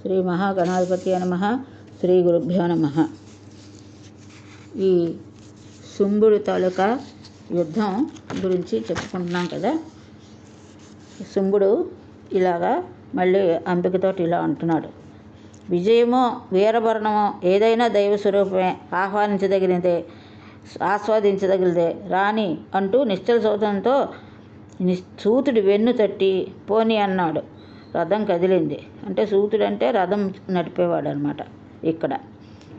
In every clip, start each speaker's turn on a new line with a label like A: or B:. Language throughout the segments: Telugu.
A: శ్రీ మహాగణాధిపతి నమః. శ్రీ గురుభ్యో నమః. ఈ శుంభుడి తాలూకా యుద్ధం గురించి చెప్పుకుంటున్నాం కదా. శుంభుడు ఇలాగా మళ్ళీ అంబికతోటి ఇలా అంటున్నాడు. విజయమో వీరభరణమో ఏదైనా దైవ స్వరూపమే, ఆహ్వానించదగినదే, ఆస్వాదించదగినదే రాణి అంటూ నిశ్చల సౌతంతో సూతుడి వెన్ను తట్టి పోని అన్నాడు. రథం కదిలింది. అంటే సూతుడు అంటే రథం నడిపేవాడు అనమాట. ఇక్కడ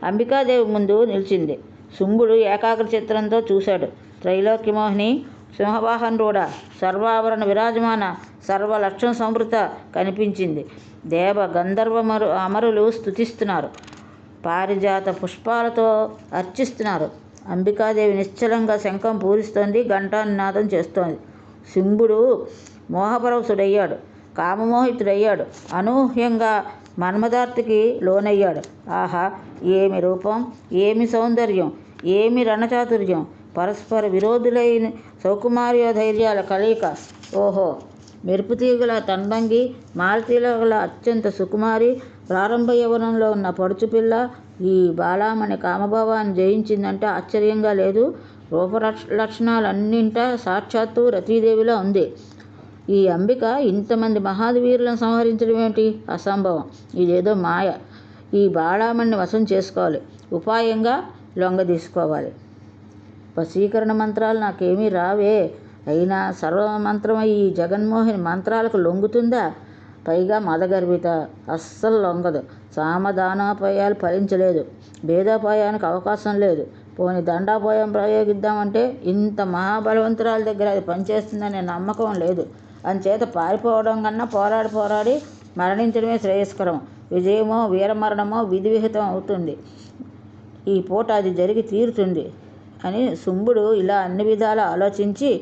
A: అంబికాదేవి ముందు నిలిచింది. శుంభుడు ఏకాగ్ర చిత్రంతో చూశాడు. త్రైలోక్యమోహిని సింహవాహనుడా, సర్వాభరణ విరాజమాన సర్వలక్షణ సంవృత కనిపించింది. దేవ గంధర్వ అమరులు స్తుతిస్తున్నారు, పారిజాత పుష్పాలతో అర్చిస్తున్నారు. అంబికాదేవి నిశ్చలంగా శంఖం పూరిస్తోంది, ఘంటానినాదం చేస్తోంది. శుంభుడు మోహపరవశుడయ్యాడు, కామమోహితుడయ్యాడు, అనూహ్యంగా మన్మదార్తికి లోనయ్యాడు. ఆహా, ఏమి రూపం, ఏమి సౌందర్యం, ఏమి రణచాతుర్యం, పరస్పర విరోధులైన సౌకుమార్య ధైర్యాల కలయిక. ఓహో, మెరుపుతీగల తన్భంగి, మాలతీగల అత్యంత సుకుమారి, ప్రారంభ యవనంలో ఉన్న పడుచుపిల్ల ఈ బాలామణి కామభావాన్ని జయించిందంటే ఆశ్చర్యంగా లేదు. రూపలక్షణాలన్నింటా సాక్షాత్తు రతీదేవిలా ఉంది. ఈ అంబిక ఇంతమంది మహావీరులను సంహరించడం ఏమిటి? అసంభవం. ఇదేదో మాయ. ఈ బాళామణిని వశం చేసుకోవాలి, ఉపాయంగా లొంగ తీసుకోవాలి. వశీకరణ మంత్రాలు నాకేమీ రావే. అయినా సర్వమంత్రమై ఈ జగన్మోహిని మంత్రాలకు లొంగుతుందా? పైగా మదగర్భిత, అస్సలు లొంగదు. సామధానోపాయాలు ఫలించలేదు, భేదోపాయానికి అవకాశం లేదు. పోని దండాపాయం ప్రయోగిద్దామంటే ఇంత మహాబలవంతురాల దగ్గర అది పనిచేస్తుందనే నమ్మకం లేదు. అంచేత పారిపోవడం కన్నా పోరాడి మరణించడమే శ్రేయస్కరం. విజయమో వీరమరణమో విధి విహితం అవుతుంది. ఈ పూట అది జరిగి తీరుతుంది అని శుంభుడు ఇలా అన్ని విధాలా ఆలోచించి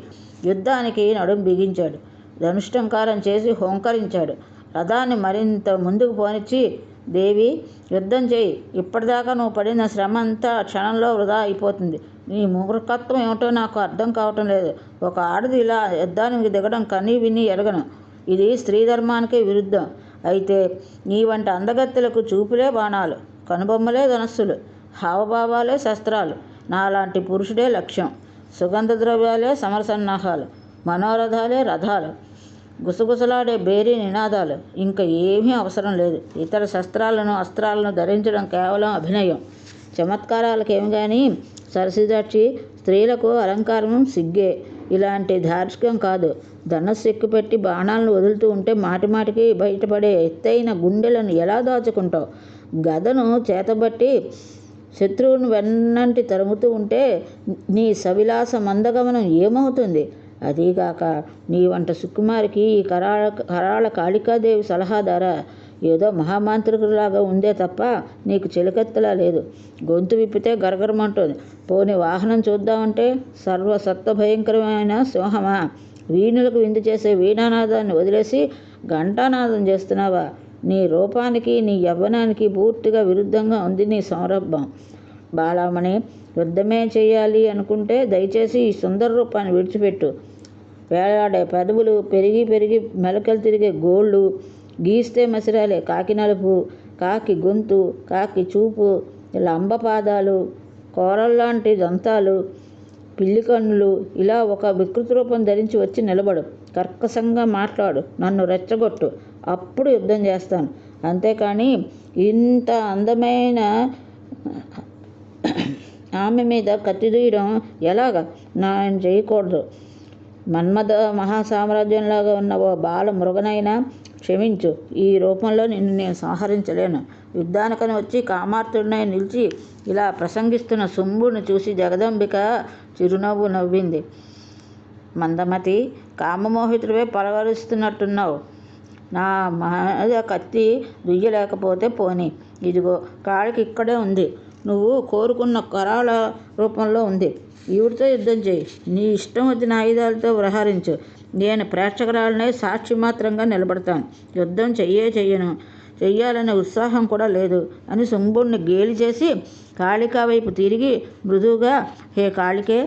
A: యుద్ధానికి నడుం బిగించాడు. ధనుష్టంకారం చేసి హోంకరించాడు. రథాన్ని మరింత ముందుకు పోనిచ్చి, దేవి యుద్ధం చేయి, ఇప్పటిదాకా నువ్వు పడిన శ్రమ అంతా క్షణంలో వృధా అయిపోతుంది. నీ మూర్ఖత్వం ఏమిటో నాకు అర్థం కావటం లేదు. ఒక ఆడది ఇలా యుద్ధానికి దిగడం కనీ విని ఎరగను. ఇది స్త్రీ ధర్మానికే విరుద్ధం. అయితే నీ వంటి అందగత్తెలకు చూపులే బాణాలు, కనుబొమ్మలే ధనస్సులు, హావభావాలే శస్త్రాలు, నాలాంటి పురుషుడే లక్ష్యం. సుగంధ ద్రవ్యాలే సమరసన్నాహాలు, మనోరథాలే రథాలు, గుసగుసలాడే బేరీ నినాదాలు. ఇంకా ఏమీ అవసరం లేదు. ఇతర శస్త్రాలను అస్త్రాలను ధరించడం కేవలం అభినయం, చమత్కారాలకేమి కానీ. సరసిదాక్షి, స్త్రీలకు అలంకారం సిగ్గే, ఇలాంటి ధార్ష్ట్యం కాదు. ధనస్సు ఎక్కుపెట్టి బాణాలను వదులుతూ ఉంటే మాటిమాటికి బయటపడే ఎత్తైన గుండెలను ఎలా దాచుకుంటావు? గదను చేతబట్టి శత్రువును వెన్నంటి తరుముతూ ఉంటే నీ సవిలాస మందగమనం ఏమవుతుంది? అదీగాక నీ వంట సుకుమారికి ఈ కరాళ కాళికాదేవి సలహాదారా? ఏదో మహామాంత్రికులాగా ఉందే తప్ప నీకు చిలకెత్తలా లేదు. గొంతు విప్పితే గరగరమంటుంది. పోని వాహనం చూద్దామంటే సర్వసత్వ భయంకరమైన సింహమా? వీణులకు విందు చేసే వీణానాదాన్ని వదిలేసి ఘంటానాదం చేస్తున్నావా? నీ రూపానికి నీ యవ్వనానికి పూర్తిగా విరుద్ధంగా ఉంది నీ సంరంభం. బాలామణి, యుద్ధమే చేయాలి అనుకుంటే దయచేసి ఈ సుందర రూపాన్ని విడిచిపెట్టు. వేలాడే పెదవులు, పెరిగి మెలకలు తిరిగే గోళ్ళు, గీస్తే మసిరాలే కాకి నలుపు, కాకి గొంతు, కాకి చూపు, లంబపాదాలు, కోరల్లాంటి దంతాలు, పిల్లి కన్నులు, ఇలా ఒక వికృతి రూపం ధరించి వచ్చి నిలబడు. కర్కశంగా మాట్లాడు, నన్ను రెచ్చగొట్టు, అప్పుడు యుద్ధం చేస్తాను. అంతేకాని ఇంత అందమైన ఆమె మీద కత్తి దూయడం ఎలాగా? నేను చేయకూడదు. మన్మథ మహాసామ్రాజ్యంలాగా ఉన్న ఓ బాల మృగనైనా క్షమించు. ఈ రూపంలో నిన్ను నేను సంహరించలేను. యుద్ధానికని వచ్చి కామార్తుడినై నిలిచి ఇలా ప్రసంగిస్తున్న శుంభుడిని చూసి జగదంబిక చిరునవ్వు నవ్వింది. మందమతి, కామమోహితుడివే పలవరిస్తున్నట్టున్నావు. నా మీద కత్తి దుయ్యలేకపోతే పోనీ, ఇదిగో కాడికి ఇక్కడే ఉంది. నువ్వు కోరుకున్న కరాళ రూపంలో ఉంది. ఈవిడితో యుద్ధం చేయి. నీ ఇష్టం వచ్చిన ఆయుధాలతో వ్యవహరించు. నేను ప్రేక్షకురాలనే సాక్షి మాత్రంగా నిలబడతాను. యుద్ధం చెయ్యాలనే ఉత్సాహం కూడా లేదు అని శుంభుడిని గేలి చేసి కాళికా వైపు తిరిగి మృదువుగా, హే కాళికే,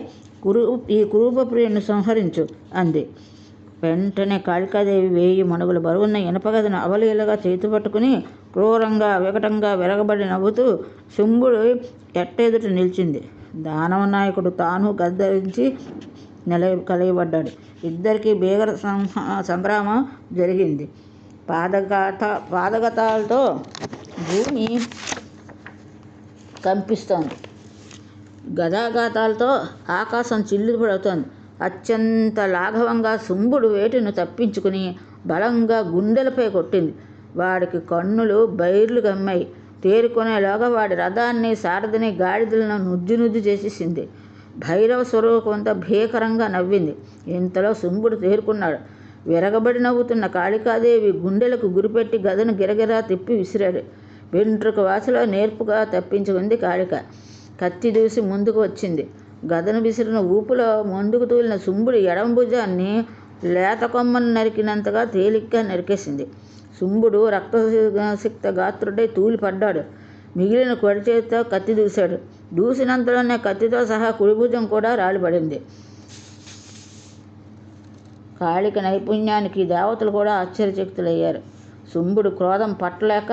A: ఈ కురూప ప్రియుని సంహరించు అంది. వెంటనే కాళికాదేవి 1000 మణుగుల బరువున్న ఇనపగదను అవలీలగా చేతి పట్టుకుని క్రూరంగా వికటంగా విరగబడి నవ్వుతూ శుంభుడు ఎట్టెదుట నిలిచింది. దానవ నాయకుడు తాను గద్దరించి కలియబడ్డాడు. ఇద్దరికీ భీకర సంగ్రామం జరిగింది. పాదగతాలతో భూమి కంపిస్తోంది. గదాఘాతాలతో ఆకాశం చిల్లుపడుతోంది. అత్యంత లాఘవంగా శుంభుడు వేటును తప్పించుకుని బలంగా గుండెలపై కొట్టింది. వాడికి కన్నులు బైర్లు గమ్మాయి. తేరుకునేలాగా వాడి రథాన్ని సారథిని గాడిదలను నుజ్జు చేసేసింది. భైరవ స్వరూపంతో భీకరంగా నవ్వింది. ఇంతలో శుంభుడు తేరుకున్నాడు. విరగబడి నవ్వుతున్న కాళికాదేవి గుండెలకు గురిపెట్టి గదను గిరగిరా తిప్పి విసిరాడు. వెంట్రుక వాసిలో నేర్పుగా తప్పించుకుంది కాళిక. కత్తి దూసి ముందుకు వచ్చింది. గదను విసిరిన ఊపులో ముందుకు తూలిన శుంభుడి ఎడమ భుజాన్ని లేత కొమ్మను నరికినంతగా తేలిగ్గా నరికేసింది. శుంభుడు రక్తసిక్త గాత్రుడై తూలిపడ్డాడు. మిగిలిన కొడి చేతితో కత్తి దూశాడు. దూసినంతలోనే కత్తితో సహా కుడి భుజం కూడా రాలిపడింది. కాళిక నైపుణ్యానికి దేవతలు కూడా ఆశ్చర్యచకితులయ్యారు. శుంభుడు క్రోధం పట్టలేక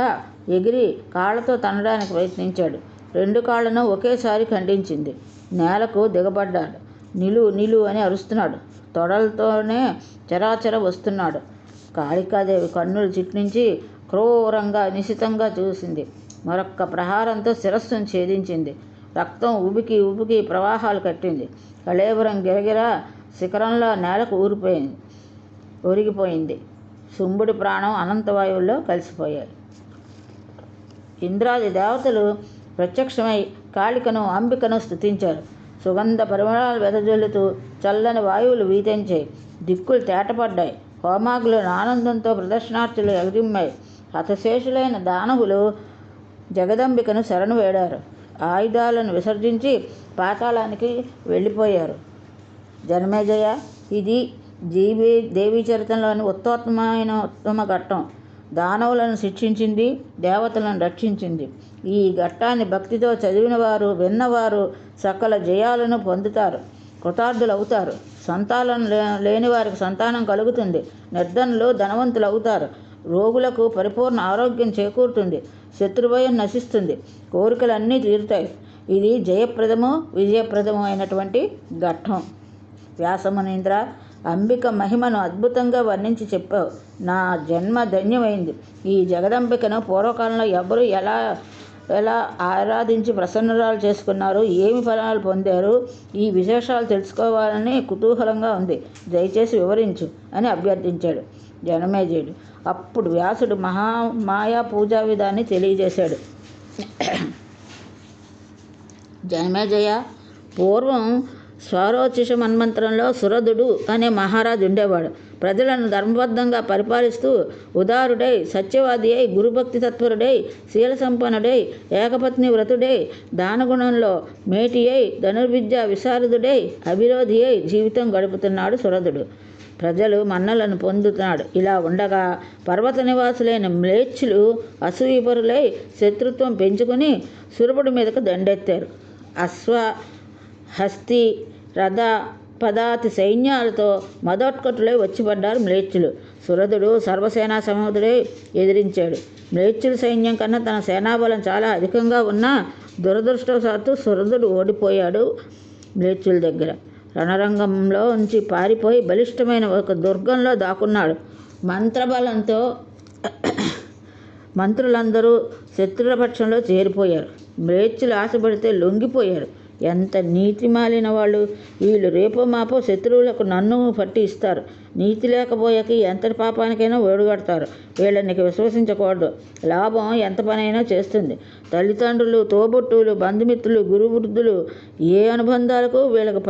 A: ఎగిరి కాళ్లతో తన్నడానికి ప్రయత్నించాడు. 2 కాళ్లను ఒకేసారి ఖండించింది. నేలకు దిగబడ్డాడు. నిలు అని అరుస్తున్నాడు. తొడలతోనే చరాచర వస్తున్నాడు. కాళికాదేవి కన్నులు చిట్లించి క్రూరంగా నిశితంగా చూసింది. మరొక్క ప్రహారంతో శిరస్సును ఛేదించింది. రక్తం ఉబికి ప్రవాహాలు కట్టింది. కళేబరం గిరగిరా శిఖరంలో నేలకు ఒరిగిపోయింది. శుంభుడి ప్రాణం అనంతవాయువుల్లో కలిసిపోయాయి. ఇంద్రాది దేవతలు ప్రత్యక్షమై కాళికను అంబికను స్తుతించారు. సుగంధ పరిమళాలు వెదజల్లుతూ చల్లని వాయువులు వీతించాయి. దిక్కులు తేటపడ్డాయి. హోమాగ్లు ఆనందంతో ప్రదర్శనార్థులు ఎగిరిమ్మాయి. హతశేషులైన దానవులు జగదంబికను శరణు వేడారు. ఆయుధాలను విసర్జించి పాతాళానికి వెళ్ళిపోయారు. జనమేజయ, ఇది దేవీ చరిత్రలోని ఉత్తమ ఘట్టం. దానవులను శిక్షించింది, దేవతలను రక్షించింది. ఈ ఘట్టాన్ని భక్తితో చదివినవారు, విన్నవారు సకల జయాలను పొందుతారు, కృతార్థులవుతారు. సంతానం లేని వారికి సంతానం కలుగుతుంది. నిర్ధనులు ధనవంతులు అవుతారు. రోగులకు పరిపూర్ణ ఆరోగ్యం చేకూరుతుంది. శత్రుభయం నశిస్తుంది. కోరికలన్నీ తీరుతాయి. ఇది జయప్రదము, విజయప్రదము అయినటువంటి ఘట్టం. వ్యాసమునీంద్ర, అంబిక మహిమను అద్భుతంగా వర్ణించి చెప్పావు. నా జన్మ ధన్యమైంది. ఈ జగదంబికను పూర్వకాలంలో ఎవరు ఎలా ఆరాధించి ప్రసన్నురాలు చేసుకున్నారు, ఏమి ఫలాలు పొందారు, ఈ విశేషాలు తెలుసుకోవాలని కుతూహలంగా ఉంది. దయచేసి వివరించు అని అభ్యర్థించాడు జనమేజయుడు. అప్పుడు వ్యాసుడు మాయా పూజా విధాన్ని తెలియజేశాడు. జనమేజయ, పూర్వం స్వరోచిష మన్మంత్రంలో సురదుడు అనే మహారాజు ఉండేవాడు. ప్రజలను ధర్మబద్ధంగా పరిపాలిస్తూ ఉదారుడై, సత్యవాది అయి, గురుభక్తి తత్పరుడై, శీల సంపన్నుడై, ఏకపత్ని వ్రతుడై, దానగుణంలో మేటి అయి, ధనుర్విద్య విశారదుడై, అభిరోధి అయి జీవితం గడుపుతున్నాడు సురదుడు. ప్రజలు మన్నలను పొందుతున్నాడు. ఇలా ఉండగా పర్వత నివాసులైన మ్లేచ్చులు అసూయపరులై శత్రుత్వం పెంచుకుని సురపుడి మీదకు దండెత్తారు. అశ్వ, హస్తి, రథ, పదాతి సైన్యాలతో మదోత్కటులై వచ్చిపడ్డారు మ్లేచ్చులు. సురదుడు సర్వసేనా సమూహుడై ఎదిరించాడు. మ్లేచ్చుల సైన్యం కన్నా తన సేనాబలం చాలా అధికంగా ఉన్నా దురదృష్టవశాత్తు సురదుడు ఓడిపోయాడు మ్లేచ్చుల దగ్గర. రణరంగంలో నుంచి పారిపోయి బలిష్టమైన ఒక దుర్గంలో దాక్కున్నాడు. మంత్రబలంతో మంత్రులందరూ శత్రుల పక్షంలో చేరిపోయారు. మ్లేచ్చులు ఆశపడితే లొంగిపోయారు. ఎంత నీతి మాలిన వాళ్ళు! వీళ్ళు రేపో మాపో శత్రువులకు నన్ను పట్టి ఇస్తారు. నీతి లేకపోయాక ఎంతటి పాపానికైనా ఓడిగడతారు. వీళ్ళని విశ్వసించకూడదు. లాభం ఎంత పనైనా చేస్తుంది. తల్లిదండ్రులు, తోబుట్టువులు, బంధుమిత్రులు, గురువృద్ధులు ఏ అనుబంధాలకు వీళ్ళకి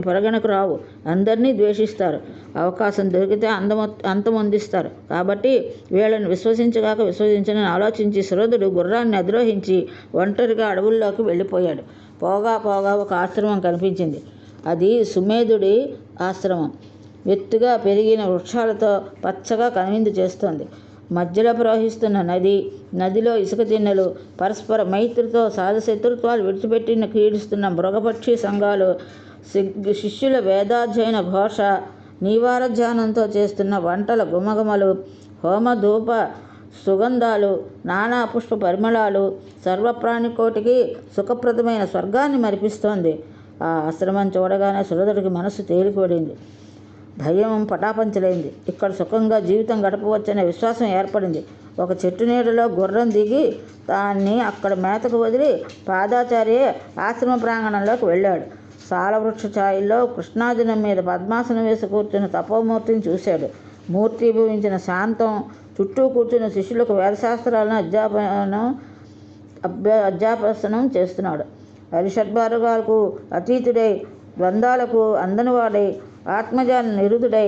A: పరిగణకు రావు. అందరినీ ద్వేషిస్తారు. అవకాశం దొరికితే అంతమొందిస్తారు. కాబట్టి వీళ్ళని విశ్వసించనని ఆలోచించి సురదుడు గుర్రాన్ని అధిరోహించి ఒంటరిగా అడవుల్లోకి వెళ్ళిపోయాడు. పోగా ఒక ఆశ్రమం కనిపించింది. అది సుమేధుడి ఆశ్రమం. ఎత్తుగా పెరిగిన వృక్షాలతో పచ్చగా కనువిందు చేస్తోంది. మధ్యలో ప్రవహిస్తున్న నదిలో ఇసుక తిన్నెలు, పరస్పర మైత్రితో సాధశత్రుత్వాలు విడిచిపెట్టిన క్రీడిస్తున్న మృగపక్షి సంఘాలు, శిష్యుల వేదాధ్యయన ఘోష, నీవారధ్యానంతో చేస్తున్న వంటల గుమగుమలు, హోమధూప సుగంధాలు, నానా పుష్ప పరిమళాలు సర్వప్రాణికోటికి సుఖప్రదమైన స్వర్గాన్ని మరిపిస్తోంది. ఆ ఆశ్రమం చూడగానే సురధుడికి మనసు తేలికపడింది. భయం పటాపంచలైంది. ఇక్కడ సుఖంగా జీవితం గడపవచ్చనే విశ్వాసం ఏర్పడింది. ఒక చెట్టు నీడలో గుర్రం దిగి దాన్ని అక్కడ మేతకు వదిలి పాదాచార్య ఆశ్రమ ప్రాంగణంలోకి వెళ్ళాడు. సాలవృక్ష ఛాయల్లో కృష్ణాజనం మీద పద్మాసనం వేసి కూర్చున్న తపోమూర్తిని చూశాడు. మూర్తి భవించిన శాంతం చుట్టూ కూర్చున్న శిష్యులకు వేదశాస్త్రాలను అధ్యాపసనం చేస్తున్నాడు. హరిషడ్భార్గాలకు అతీతుడై, ద్వంద్వాలకు అందనివాడై, ఆత్మజాన నిరుదుడై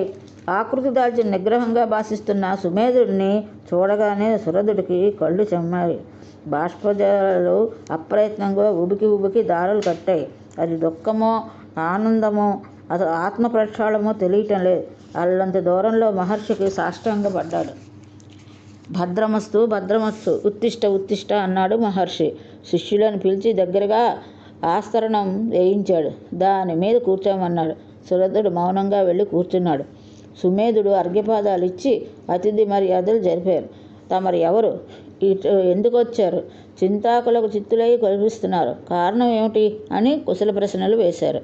A: ఆకృతి దాల్చిన నిగ్రహంగా భాషిస్తున్న సుమేధుడిని చూడగానే సురధుడికి కళ్ళు చెమ్మాయి. బాష్పజాలు అప్రయత్నంగా ఉబికి దారులు కట్టాయి. అది దుఃఖమో ఆనందమో అసలు ఆత్మ ప్రక్షాళమో తెలియటం లేదు. అల్లంత దూరంలో మహర్షికి సాష్టాంగపడ్డాడు. భద్రమస్తు భద్రమస్తు, ఉత్తిష్ట ఉత్తిష్ట అన్నాడు మహర్షి. శిష్యులను పిలిచి దగ్గరగా ఆస్తరణం వేయించాడు. దాని మీద కూర్చోమన్నాడు. సురధుడు మౌనంగా వెళ్ళి కూర్చున్నాడు. సుమేధుడు అర్ఘ్యపాదాలు ఇచ్చి అతిథి మర్యాదలు జరిపారు. తమరు ఎవరు? ఇటు ఎందుకు వచ్చారు? చింతాకులకు చిత్తులై కల్పిస్తున్నారు. కారణం ఏమిటి అని కుశల ప్రశ్నలు వేశారు.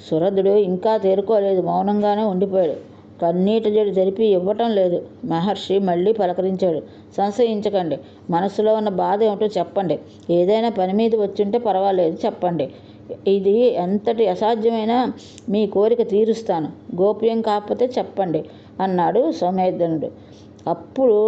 A: సురధుడు ఇంకా తేరుకోలేదు. మౌనంగానే ఉండిపోయాడు. కన్నీటి జడి జరిపి ఇవ్వటం లేదు. మహర్షి మళ్ళీ పలకరించాడు. సంశయించకండి. మనసులో ఉన్న బాధ ఏమిటో చెప్పండి. ఏదైనా పని మీద వచ్చుంటే పర్వాలేదు, చెప్పండి. ఇది ఎంతటి అసాధ్యమైనా మీ కోరిక తీరుస్తాను. గోప్యం కాకపోతే చెప్పండి అన్నాడు సౌమేధనుడు. అప్పుడు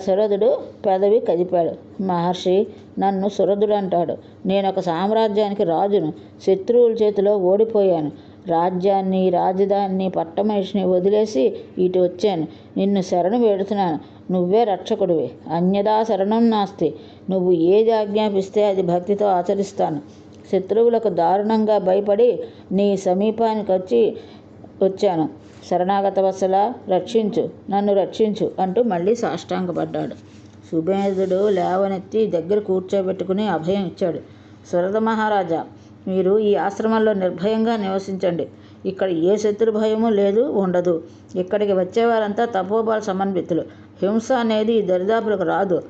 A: సురధుడు పెదవి కదిపాడు. మహర్షి నన్ను సురధుడు అంటాడు. నేను ఒక సామ్రాజ్యానికి రాజును. శత్రువుల చేతిలో ఓడిపోయాను. రాజ్యాన్ని, రాజధానిని, పట్టమహిషిని వదిలేసి ఇటు వచ్చాను. నిన్ను శరణు వేడుతున్నాను. నువ్వే రక్షకుడివి. అన్యదా శరణం నాస్తి. నువ్వు ఏది ఆజ్ఞాపిస్తే అది భక్తితో ఆచరిస్తాను. శత్రువులకు దారుణంగా భయపడి నీ సమీపానికి వచ్చాను. శరణాగత వత్సల, రక్షించు, నన్ను రక్షించు అంటూ మళ్ళీ సాష్టాంగపడ్డాడు. సుమేధుడు లేవనెత్తి దగ్గర కూర్చోబెట్టుకుని అభయం ఇచ్చాడు. సురధ మహారాజా, మీరు ఈ ఆశ్రమంలో నిర్భయంగా నివసించండి. ఇక్కడ ఏ శత్రు భయము లేదు, ఉండదు. ఇక్కడికి వచ్చేవారంతా తపోబల సమన్వితులు. హింస అనేది ఈ దరిదాపులకు రాదు.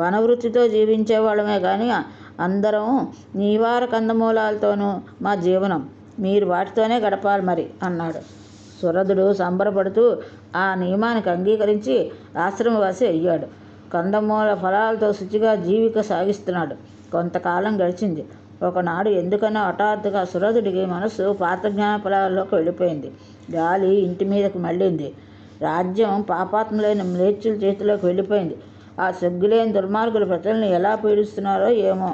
A: వనవృత్తితో జీవించేవాళ్ళమే కానీ అందరం నీవార కందమూలాలతోనూ మా జీవనం. మీరు వాటితోనే గడపాలి మరి అన్నాడు. సురధుడు సంబరపడుతూ ఆ నియమానికి అంగీకరించి ఆశ్రమవాసి అయ్యాడు. కందమూల ఫలాలతో శుచిగా జీవిక సాగిస్తున్నాడు. కొంతకాలం గడిచింది. ఒకనాడు ఎందుకనో హఠాత్తుగా సురధుడికి మనసు పాతజ్ఞాన ఫలాల్లోకి వెళ్ళిపోయింది. గాలి ఇంటి మీదకు మళ్ళింది. రాజ్యం పాపాత్ములైన మ్లేచ్చుల చేతిలోకి వెళ్ళిపోయింది. ఆ సొగ్గులేని దుర్మార్గులు ప్రజల్ని ఎలా పీడిస్తున్నారో ఏమో.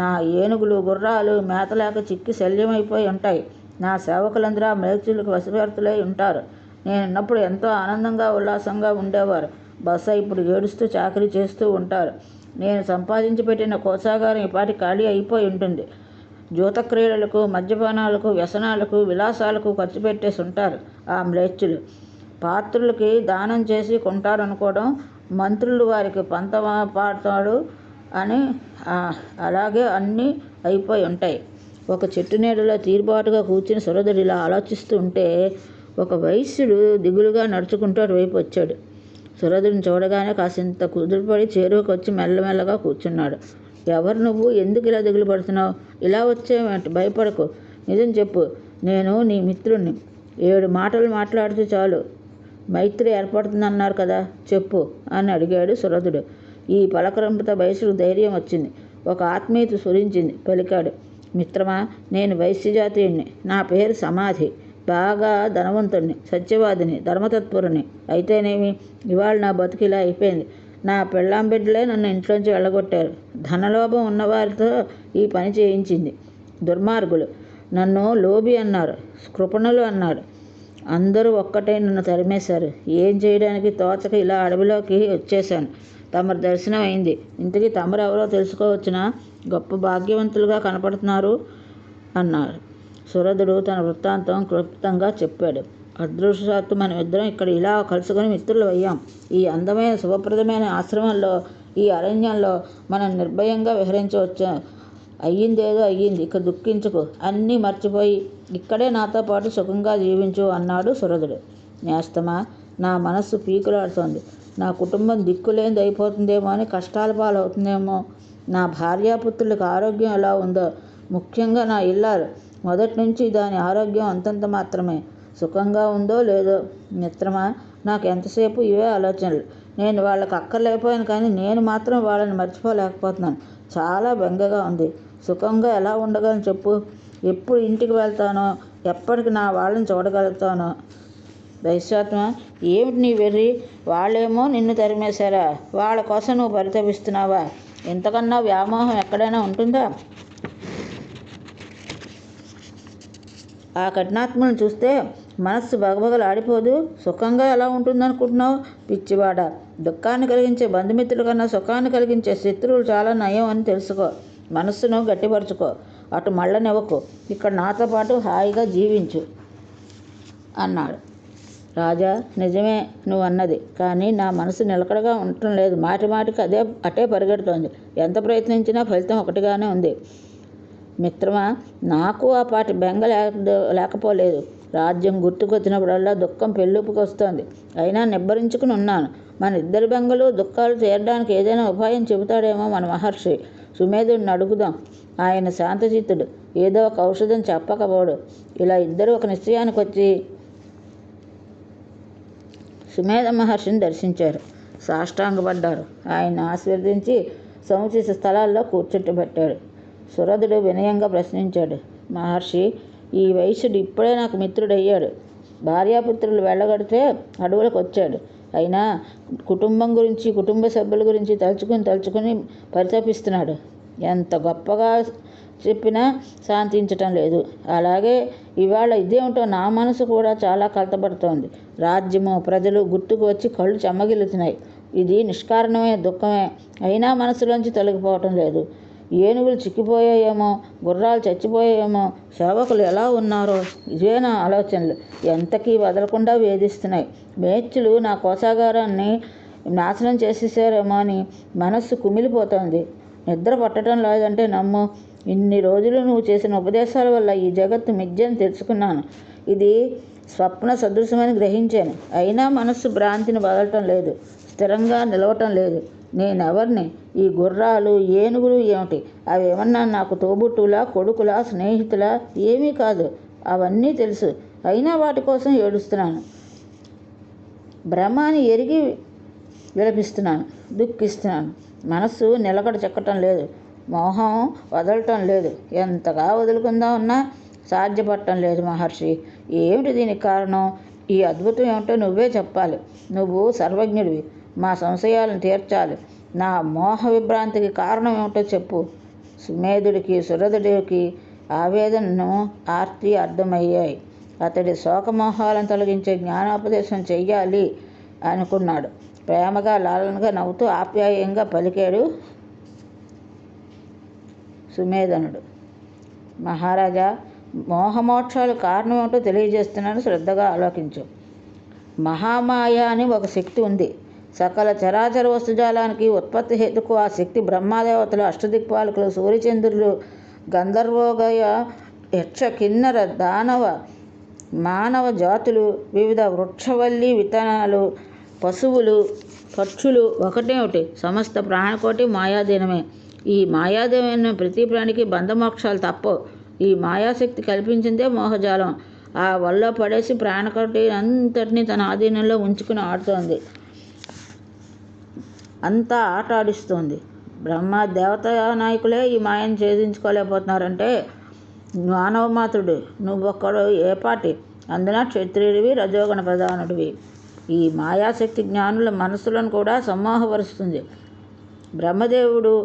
A: నా ఏనుగులు, గుర్రాలు మేతలేక చిక్కి శల్యమైపోయి ఉంటాయి. నా సేవకులందరూ ఆ మ్లేచ్చులకు వశవర్తులై ఉంటారు. నేనున్నప్పుడు ఎంతో ఆనందంగా ఉల్లాసంగా ఉండేవారు. బహుశా ఇప్పుడు ఏడుస్తూ చాకరీ చేస్తూ ఉంటారు. నేను సంపాదించి పెట్టిన కోశాగారం ఈపాటి ఖాళీ అయిపోయి ఉంటుంది. జూత క్రీడలకు, మద్యపానాలకు, వ్యసనాలకు, విలాసాలకు ఖర్చు పెట్టేసి ఉంటారు ఆ మ్లేచ్చులు. పాత్రులకి దానం చేసి కొంటారనుకోవడం, మంత్రులు వారికి పంత పాడతాడు అని అలాగే అన్నీ అయిపోయి ఉంటాయి. ఒక చెట్టు నీడలో తీరుబాటుగా కూర్చుని సురధుడు ఇలా ఆలోచిస్తూ ఉంటే ఒక వైశ్యుడు దిగులుగా నడుచుకుంటూ అటువైపు వచ్చాడు. సురధుడిని చూడగానే కాసింత కుదురుపడి చేరువకు వచ్చి మెల్లమెల్లగా కూర్చున్నాడు. ఎవరు నువ్వు? ఎందుకు ఇలా దిగులు పడుతున్నావు? ఇలా వచ్చేవేంటి? భయపడకు, నిజం చెప్పు. నేను నీ మిత్రుణ్ణి. 7 మాటలు మాట్లాడితే చాలు మైత్రి ఏర్పడుతుందన్నారు కదా, చెప్పు అని అడిగాడు సురధుడు. ఈ పలకరింపుతో వైశ్యుడికి ధైర్యం వచ్చింది. ఒక ఆత్మీయత స్ఫురించింది. పలికాడు. మిత్రమా, నేను వైశ్యజాతీయుణ్ణి. నా పేరు సమాధి. బాగా ధనవంతుణ్ణి, సత్యవాదిని, ధర్మతత్పరుని. అయితేనేమి, ఇవాళ నా బతుకిలా అయిపోయింది. నా పెళ్ళాం బిడ్డలే నన్ను ఇంట్లోంచి వెళ్ళగొట్టారు. ధనలోభం ఉన్నవారితో ఈ పని చేయించింది. దుర్మార్గులు నన్ను లోబి అన్నారు, కృపణులు అన్నాడు. అందరూ ఒక్కటే నన్ను తరిమేశారు. ఏం చేయడానికి తోచక ఇలా అడవిలోకి వచ్చేశాను. తమరు దర్శనం అయింది. ఇంతకీ తమరెవరో తెలుసుకోవచ్చునా? గొప్ప భాగ్యవంతులుగా కనపడుతున్నారు అన్నారు. సురధుడు తన వృత్తాంతం క్లుప్తంగా చెప్పాడు. అదృష్టవశాత్తు మనమిద్దరం ఇక్కడ ఇలా కలుసుకొని మిత్రులు అయ్యాం. ఈ అందమైన శుభప్రదమైన ఆశ్రమంలో, ఈ అరణ్యంలో మనం నిర్భయంగా విహరించవచ్చు. అయ్యిందేదో అయ్యింది, ఇక దుఃఖించుకు, అన్నీ మర్చిపోయి ఇక్కడే నాతో పాటు సుఖంగా జీవించు అన్నాడు సురధుడు. నేస్తమా, నా మనస్సు పీకులాడుతోంది. నా కుటుంబం దిక్కులేనిది అయిపోతుందేమో అని కష్టాల పాలవుతుందేమో. నా భార్యాపుత్రులకు ఆరోగ్యం ఎలా ఉందో, ముఖ్యంగా నా ఇల్లాలు. మొదటి నుంచి దాని ఆరోగ్యం అంతంత మాత్రమే. సుఖంగా ఉందో లేదో. మిత్రమా, నాకు ఎంతసేపు ఇవే ఆలోచనలు. నేను వాళ్ళకి అక్కర్లేకపోయాను, కానీ నేను మాత్రం వాళ్ళని మర్చిపోలేకపోతున్నాను. చాలా బెంగగా ఉంది. సుఖంగా ఎలా ఉండగలను చెప్పు? ఎప్పుడు ఇంటికి వెళ్తానో, ఎప్పటికి నా వాళ్ళని చూడగలుగుతానో. వైశ్వాత్మ, ఏమిటి నీ వెర్రి? వాళ్ళేమో నిన్ను తరిమేశారా? వాళ్ళ కోసం నువ్వు పరితపిస్తున్నావా? ఇంతకన్నా వ్యామోహం ఎక్కడైనా ఉంటుందా? ఆ కఠినాత్మలను చూస్తే మనస్సు బగబగలు ఆడిపోదు. సుఖంగా ఎలా ఉంటుందనుకుంటున్నావు? పిచ్చివాడ, దుఃఖాన్ని కలిగించే బంధుమిత్రుల కన్నా సుఖాన్ని కలిగించే శత్రువులు చాలా నయం అని తెలుసుకో. మనస్సును గట్టిపరుచుకో, అటు మళ్ళనివ్వకు. ఇక్కడ నాతో పాటు హాయిగా జీవించు అన్నాడు. రాజా, నిజమే నువ్వు అన్నది, కానీ నా మనసు నిలకడగా ఉండటం లేదు. మాటి మాటికి అటే పరిగెడుతోంది. ఎంత ప్రయత్నించినా ఫలితం ఒకటిగానే ఉంది. మిత్రమా, నాకు ఆ పాటి బెంగ లేకపోలేదు. రాజ్యం గుర్తుకొచ్చినప్పుడల్లా దుఃఖం పెళ్ళుపుకొస్తోంది. అయినా నిబ్బరించుకుని ఉన్నాను. మన ఇద్దరి బెంగలు దుఃఖాలు తీరడానికి ఏదైనా ఉపాయం చెబుతాడేమో మన మహర్షి. సుమేధుడిని అడుగుదాం. ఆయన శాంతచిత్తుడు, ఏదో ఒక ఔషధం చెప్పకపోడు. ఇలా ఇద్దరు ఒక నిశ్చయానికి వచ్చి సుమేధ మహర్షిని దర్శించారు. సాష్టాంగపడ్డారు. ఆయన ఆశీర్వదించి సముచిత స్థలాల్లో కూర్చుంటబెట్టాడు. సురధుడు వినయంగా ప్రశ్నించాడు. మహర్షి, ఈ వైశ్యుడు ఇప్పుడే నాకు మిత్రుడయ్యాడు. భార్యాపుత్రులు వెళ్ళగడితే అడవులకు వచ్చాడు. అయినా కుటుంబం గురించి, కుటుంబ సభ్యుల గురించి తలుచుకుని పరితపిస్తున్నాడు. ఎంత గొప్పగా చెప్పినా శాంతించటం లేదు. అలాగే ఇవాళ ఇదేమిటో నా మనసు కూడా చాలా కలతపడుతోంది. రాజ్యము, ప్రజలు గుర్తుకు వచ్చి కళ్ళు చెమ్మగిలుతున్నాయి. ఇది నిష్కారణమైన దుఃఖమే, అయినా మనసులోంచి తొలగిపోవటం లేదు. ఏనుగులు చిక్కిపోయాయేమో, గుర్రాలు చచ్చిపోయాయేమో, సేవకులు ఎలా ఉన్నారో, ఇవే నా ఆలోచనలు ఎంతకీ వదలకుండా వేధిస్తున్నాయి. మేచ్చులు నా కోశాగారాన్ని నాశనం చేసేసారేమో అని మనస్సు కుమిలిపోతోంది. నిద్ర పట్టడం లేదంటే నమ్ము. ఇన్ని రోజులు నువ్వు చేసిన ఉపదేశాల వల్ల ఈ జగత్తు మిథ్యని తెలుసుకున్నాను. ఇది స్వప్న సదృశమని గ్రహించాను. అయినా మనస్సు భ్రాంతిని వదలటం లేదు, స్థిరంగా నిలవటం లేదు. నేనెవరిని? ఈ గుర్రాలు, ఏనుగులు ఏమిటి? అవి ఏమన్నా నాకు తోబుట్టులా, కొడుకులా, స్నేహితులా? ఏమీ కాదు. అవన్నీ తెలుసు, అయినా వాటి కోసం ఏడుస్తున్నాను. భ్రమాన్ని ఎరిగి విలపిస్తున్నాను, దుఃఖిస్తున్నాను. మనస్సు నిలకడ చెక్కటం లేదు, మోహం వదలటం లేదు. ఎంతగా వదులుకుందామన్నా సాధ్యపడటం లేదు. మహర్షి, ఏమిటి దీనికి కారణం? ఈ అద్భుతం ఏమిటో నువ్వే చెప్పాలి. నువ్వు సర్వజ్ఞుడివి, మా సంశయాలను తీర్చాలి. నా మోహ విభ్రాంతికి కారణం ఏమిటో చెప్పు. సుమేధుడికి, సురధుడికి ఆవేదనను, ఆర్తి అర్థమయ్యాయి. అతడి శోకమోహాలను తొలగించే జ్ఞానోపదేశం చెయ్యాలి అనుకున్నాడు. ప్రేమగా, లాలనగా నవ్వుతూ ఆప్యాయంగా పలికాడు సుమేధనుడు. మహారాజా, మోహమోక్షాలు కారణం ఏమిటో తెలియజేస్తున్నాను, శ్రద్ధగా ఆలోకించు. మహామాయ అని ఒక శక్తి ఉంది. సకల చరాచర వస్తుజాలానికి ఉత్పత్తి హేతుకు ఆ శక్తి బ్రహ్మదేవతలు, అష్టదిక్పాలకులు, సూర్యచంద్రులు, గంధర్వోగయ, యక్ష, కిన్నర, దానవ, మానవ జాతులు, వివిధ వృక్షవల్లి విత్తనాలు, పశువులు, పక్షులు ఒకటేమిటి, సమస్త ప్రాణకోటి మాయాధీనమే. ఈ మాయాధీనమైన ప్రతి ప్రాణికి బంధమోక్షాలు తప్పవు. ఈ మాయాశక్తి కల్పించిందే మోహజాలం. ఆ వల్ల పడేసి ప్రాణకోటి అంతటినీ తన ఆధీనంలో ఉంచుకుని ఆడుతోంది, అంతా ఆట ఆడిస్తోంది. బ్రహ్మ, దేవతా నాయకులే ఈ మాయను ఛేదించుకోలేకపోతున్నారంటే మానవమాత్రుడు నువ్వొక్కడు ఏపాటి? అందున క్షత్రియుడివి, రజోగుణ ప్రధానుడివి. ఈ మాయాశక్తి జ్ఞానుల మనస్సులను కూడా సమ్మోహపరుస్తుంది. బ్రహ్మదేవుడు,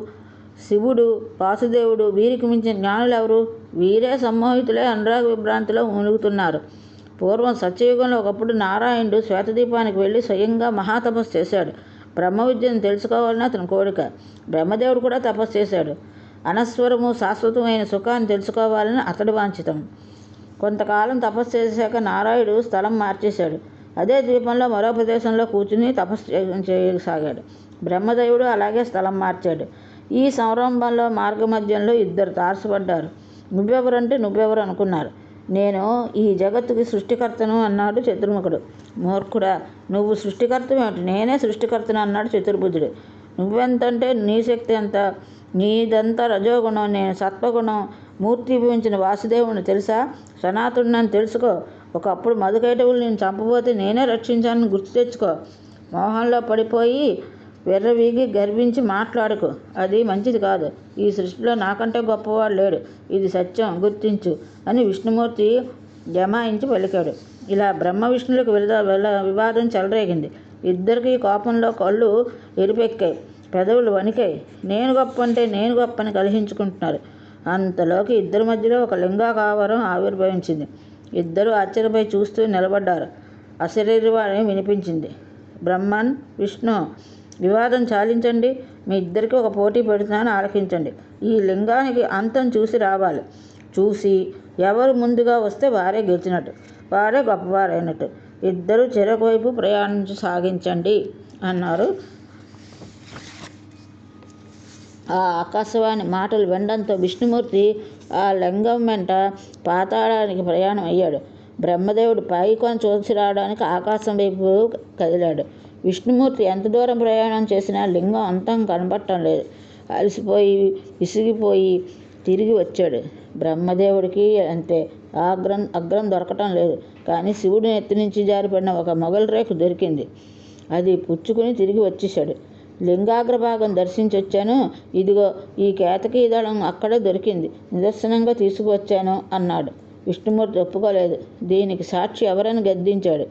A: శివుడు, వాసుదేవుడు, వీరికి మించిన జ్ఞానులు ఎవరు? వీరే సమ్మోహితులే అనురాగ విభ్రాంతిలో మునుగుతున్నారు. పూర్వం సత్యయుగంలో ఒకప్పుడు నారాయణుడు శ్వేతదీపానికి వెళ్ళి స్వయంగా మహాతపస్సు చేశాడు. బ్రహ్మ విద్యను తెలుసుకోవాలని అతని కోరిక. బ్రహ్మదేవుడు కూడా తపస్సు చేశాడు. అనస్వరము, శాశ్వతమైన సుఖాన్ని తెలుసుకోవాలని అతడి వాంఛితం. కొంతకాలం తపస్సు చేశాక నారాయణుడు స్థలం మార్చేశాడు. అదే ద్వీపంలో మరో ప్రదేశంలో కూర్చుని తపస్సు చేయసాగాడు. బ్రహ్మదేవుడు అలాగే స్థలం మార్చాడు. ఈ సంరంభంలో మార్గమధ్యంలో ఇద్దరు తారసపడ్డారు. నువ్వెవరంటే నువ్వెవరు అనుకున్నారు. నేను ఈ జగత్తుకి సృష్టికర్తను అన్నాడు చతుర్ముఖుడు. మూర్ఖుడా, నువ్వు సృష్టికర్తమేమిటి? నేనే సృష్టికర్తను అన్నాడు చతుర్భుజుడు. నువ్వెంతంటే నీ శక్తి ఎంత? నీదంతా రజోగుణం, నేను సత్వగుణం. మూర్తిభవించిన వాసుదేవుని తెలుసా? సనాతుడిని తెలుసుకో. ఒకప్పుడు మధుకైటవులు నేను చంపబోతే నేనే రక్షించానని గుర్తు తెచ్చుకో. మోహంలో పడిపోయి వెర్రవీగి గర్వించి మాట్లాడుకో. అది మంచిది కాదు. ఈ సృష్టిలో నాకంటే గొప్పవాడు లేడు. ఇది సత్యం, గుర్తించు అని విష్ణుమూర్తి జమాయించి పలికాడు. ఇలా బ్రహ్మ విష్ణులకు వివాదం చెలరేగింది. ఇద్దరికీ కోపంలో కళ్ళు ఎరిపెక్కాయి, పెదవులు వణికాయి. నేను గొప్ప అంటే నేను గొప్ప అని కలహించుకుంటున్నారు. అంతలోకి ఇద్దరి మధ్యలో ఒక లింగాకావరం ఆవిర్భవించింది. ఇద్దరూ ఆశ్చర్యపై చూస్తూ నిలబడ్డారు. అశరీరవాణి వినిపించింది. బ్రహ్మన్, విష్ణు, వివాదం చాలించండి. మీ ఇద్దరికి ఒక పోటీ పెడుతున్నాను, ఆలకించండి. ఈ లింగానికి అంతం చూసి రావాలి. చూసి ఎవరు ముందుగా వస్తే వారే గెలిచినట్టు, వారే గొప్పవారైనట్టు. ఇద్దరు చెరొక వైపు ప్రయాణించి సాగించండి అన్నారు. ఆ ఆకాశవాణి మాటలు వినడంతో విష్ణుమూర్తి ఆ లింగం వెంట పాతాళానికి ప్రయాణం అయ్యాడు. బ్రహ్మదేవుడు పైకొని చూసి రావడానికి ఆకాశం వైపు కదిలాడు. విష్ణుమూర్తి ఎంత దూరం ప్రయాణం చేసినా లింగం అంతం కనబడటం లేదు. అలసిపోయి విసిగిపోయి తిరిగి వచ్చాడు. బ్రహ్మదేవుడికి అంతే. అగ్రం దొరకటం లేదు. కానీ శివుడి నెత్తి నుంచి జారిపడిన ఒక మొగలి రేకు దొరికింది. అది పుచ్చుకుని తిరిగి వచ్చేశాడు. లింగాగ్రభాగం దర్శించి వచ్చాను. ఇదిగో ఈ కేతకీ దళం అక్కడే దొరికింది, నిదర్శనంగా తీసుకువచ్చాను అన్నాడు. విష్ణుమూర్తి ఒప్పుకోలేదు. దీనికి సాక్షి ఎవరని గద్దించాడు.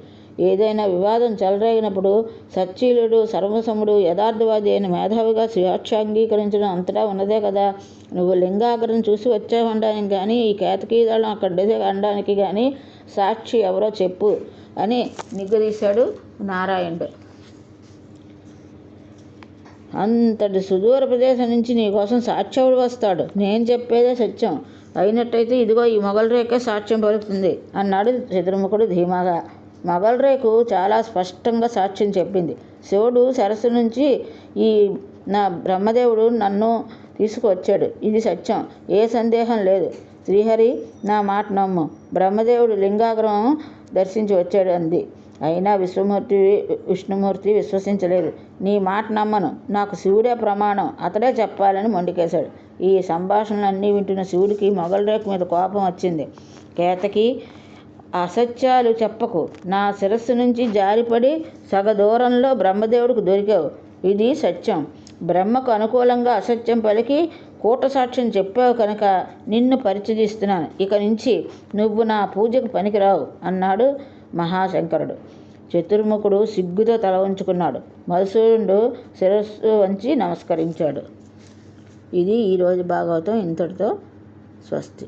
A: ఏదైనా వివాదం చెలరేగినప్పుడు సచ్చీలుడు, సర్వసముడు, యథార్థవాది అయిన మేధావిగా సాక్షి అంగీకరించడం అంతటా ఉన్నదే కదా. నువ్వు లింగాగ్రం చూసి వచ్చావనడానికి కానీ, ఈ కేతకీ దళం అక్కడే అనడానికి కానీ సాక్షి ఎవరో చెప్పు అని నిగ్గదీశాడు నారాయణుడు. అంతటి సుదూర ప్రదేశం నుంచి నీకోసం సాక్ష్యవుడు వస్తాడు. నేను చెప్పేదే సత్యం అయినట్టయితే ఇదిగో ఈ మొగలి రేఖే సాక్ష్యం పలుకుతుంది అన్నాడు చతుర్ముఖుడు ధీమాగా. మొగలి రేకు చాలా స్పష్టంగా సాక్ష్యం చెప్పింది. శివుడు సరస్సు నుంచి ఈ నా బ్రహ్మదేవుడు నన్ను తీసుకువచ్చాడు. ఇది సత్యం, ఏ సందేహం లేదు. శ్రీహరి, నా మాట నమ్ము. బ్రహ్మదేవుడు లింగాగ్రం దర్శించి వచ్చాడు అంది. అయినా విష్ణుమూర్తి విశ్వసించలేదు. నీ మాట నమ్మను, నాకు శివుడే ప్రమాణం, అతడే చెప్పాలని మొండికేశాడు. ఈ సంభాషణలన్నీ వింటున్న శివుడికి మొగలి రేకు మీద కోపం వచ్చింది. కేతకి, అసత్యాలు చెప్పకు. నా శిరస్సు నుంచి జారిపడి సగదూరంలో బ్రహ్మదేవుడికి దొరికావు. ఇది సత్యం. బ్రహ్మకు అనుకూలంగా అసత్యం పలికి కూటసాక్ష్యం చెప్పావు కనుక నిన్ను పరిచయిస్తున్నాను. ఇక నుంచి నువ్వు నా పూజకు పనికిరావు అన్నాడు మహాశంకరుడు. చతుర్ముఖుడు సిగ్గుతో తల ఉంచుకున్నాడు. మధుసూదనుడు శిరస్సు వంచి నమస్కరించాడు. ఇది ఈరోజు భాగవతం. ఇంతటితో స్వస్తి.